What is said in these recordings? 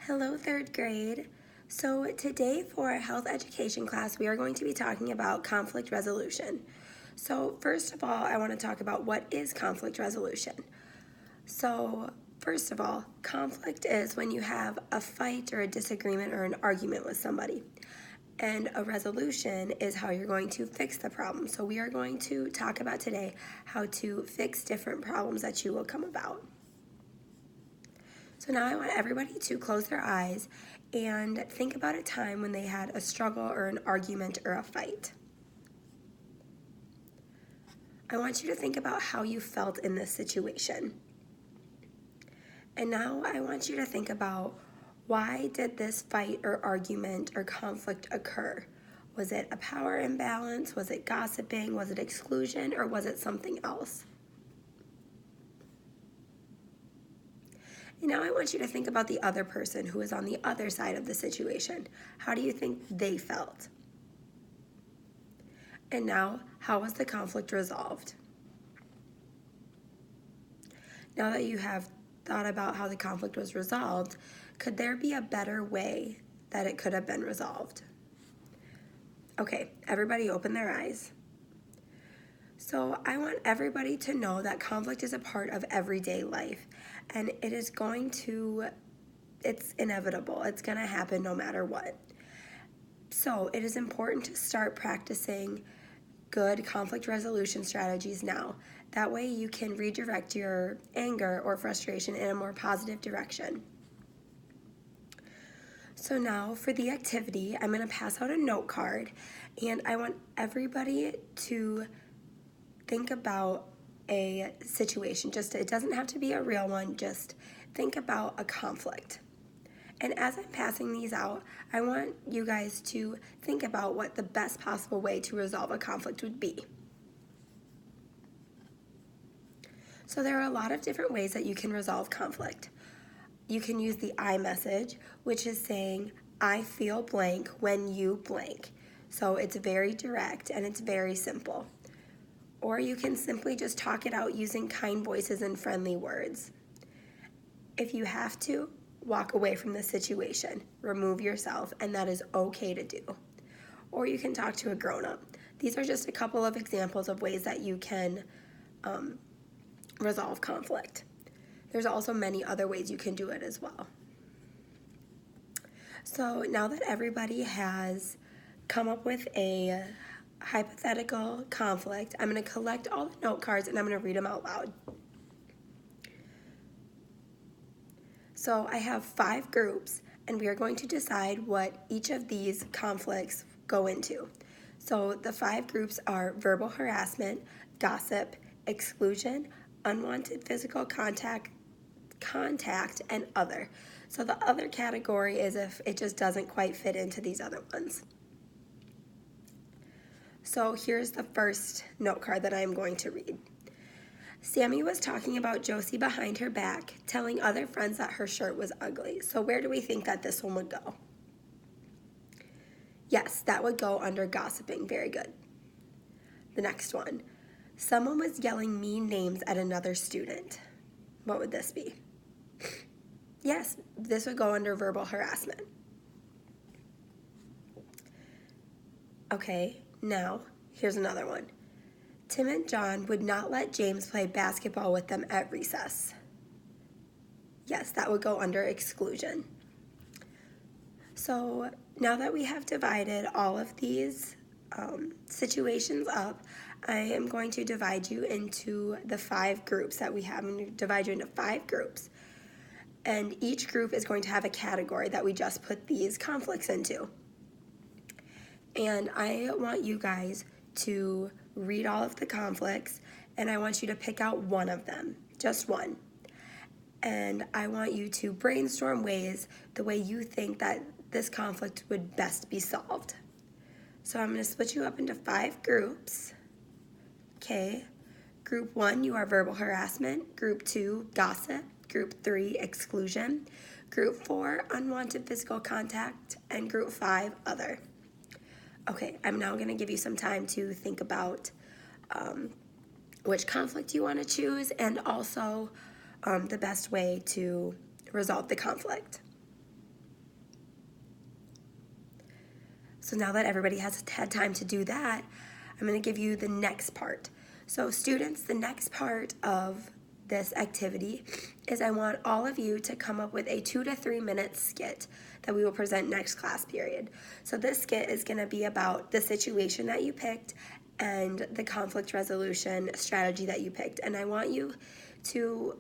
Hello, third grade. So today for our health education class, we are going to be talking about conflict resolution. So first of all, I want to talk about what is conflict resolution. So first of all, conflict is when you have a fight or a disagreement or an argument with somebody. And a resolution is how you're going to fix the problem. So we are going to talk about today how to fix different problems that you will come about. So now I want everybody to close their eyes and think about a time when they had a struggle or an argument or a fight. I want you to think about how you felt in this situation. And now I want you to think about, why did this fight or argument or conflict occur? Was it a power imbalance? Was it gossiping? Was it exclusion? Or was it something else? And now I want you to think about the other person who is on the other side of the situation. How do you think they felt? And now, how was the conflict resolved? Now that you have thought about how the conflict was resolved, could there be a better way that it could have been resolved? Okay, everybody open their eyes. So I want everybody to know that conflict is a part of everyday life, and it's inevitable. It's going to happen no matter what. So it is important to start practicing good conflict resolution strategies now. That way you can redirect your anger or frustration in a more positive direction. So now for the activity, I'm going to pass out a note card, and I want everybody to think about a situation. It doesn't have to be a real one, just think about a conflict. And as I'm passing these out, I want you guys to think about what the best possible way to resolve a conflict would be. So there are a lot of different ways that you can resolve conflict. You can use the I message, which is saying, I feel blank when you blank. So it's very direct and it's very simple. Or you can simply just talk it out using kind voices and friendly words. If you have to, walk away from the situation, remove yourself, and that is okay to do. Or you can talk to a grown-up. These are just a couple of examples of ways that you can resolve conflict. There's also many other ways you can do it as well. So now that everybody has come up with a hypothetical conflict, I'm going to collect all the note cards and I'm going to read them out loud. So I have 5 groups, and we are going to decide what each of these conflicts go into. So the 5 groups are verbal harassment, gossip, exclusion, unwanted physical contact, and other. So the other category is if it just doesn't quite fit into these other ones. So here's the first note card that I am going to read. Sammy was talking about Josie behind her back, telling other friends that her shirt was ugly. So where do we think that this one would go? Yes, that would go under gossiping. Very good. The next one. Someone was yelling mean names at another student. What would this be? Yes, this would go under verbal harassment. Okay, now here's another one. Tim and John would not let James play basketball with them at recess. Yes, that would go under exclusion. So now that we have divided all of these situations up, I am going to divide you into the 5 groups that we have. I'm going to divide you into 5 groups. And each group is going to have a category that we just put these conflicts into. And I want you guys to read all of the conflicts, and I want you to pick out one of them, just one. And I want you to brainstorm ways, the way you think that this conflict would best be solved. So I'm going to split you up into 5 groups. Okay. Group 1, you are verbal harassment. Group 2, gossip. Group 3, exclusion. Group 4, unwanted physical contact. And Group 5, other. Okay, I'm now going to give you some time to think about which conflict you want to choose, and also the best way to resolve the conflict. So now that everybody has had time to do that, I'm going to give you the next part. So students, the next part of this activity is I want all of you to come up with a 2 to 3 minute skit that we will present next class period. So this skit is going to be about the situation that you picked and the conflict resolution strategy that you picked. And I want you to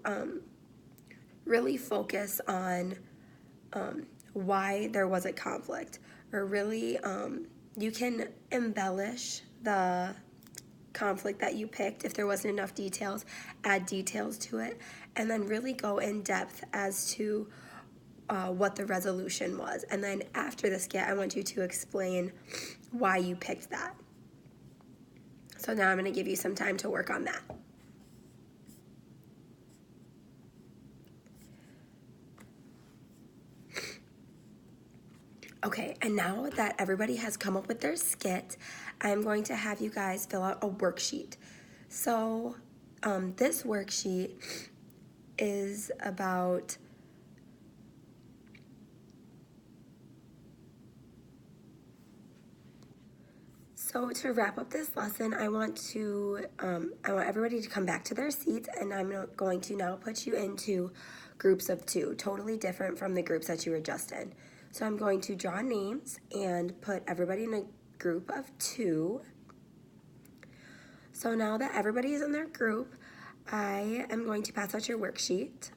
really focus on why there was a conflict, or really you can embellish the conflict that you picked. If there wasn't enough details, add details to it, and then really go in depth as to what the resolution was. And then after the skit, I want you to explain why you picked that. So now I'm going to give you some time to work on that. Okay, and now that everybody has come up with their skit, I'm going to have you guys fill out a worksheet. So this worksheet is about So to wrap up this lesson, I want everybody to come back to their seats, and I'm going to now put you into groups of 2, totally different from the groups that you were just in. So I'm going to draw names and put everybody in a group of 2. So now that everybody is in their group, I am going to pass out your worksheet.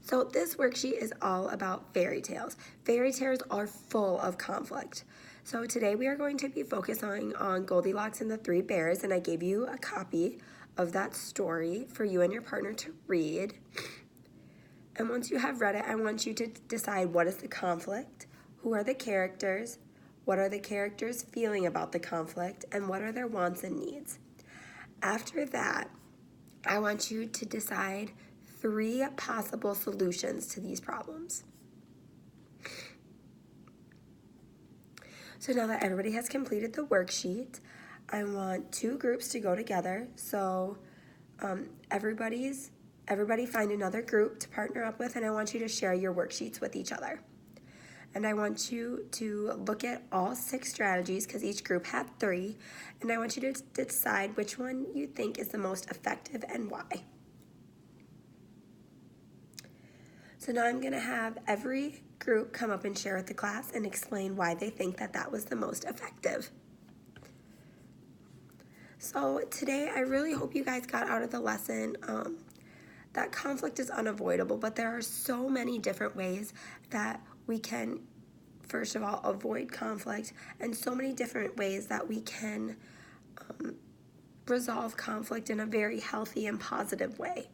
So this worksheet is all about fairy tales. Fairy tales are full of conflict. So today we are going to be focusing on Goldilocks and the Three Bears, and I gave you a copy of that story for you and your partner to read. And once you have read it, I want you to decide what is the conflict, who are the characters, what are the characters feeling about the conflict, and what are their wants and needs. After that, I want you to decide 3 possible solutions to these problems. So now that everybody has completed the worksheet, I want 2 groups to go together. So everybody find another group to partner up with, and I want you to share your worksheets with each other. And I want you to look at all 6 strategies, because each group had 3, and I want you to decide which one you think is the most effective and why. So now I'm going to have every group come up and share with the class and explain why they think that that was the most effective. So today I really hope you guys got out of the lesson that conflict is unavoidable, but there are so many different ways that we can, first of all, avoid conflict, and so many different ways that we can resolve conflict in a very healthy and positive way.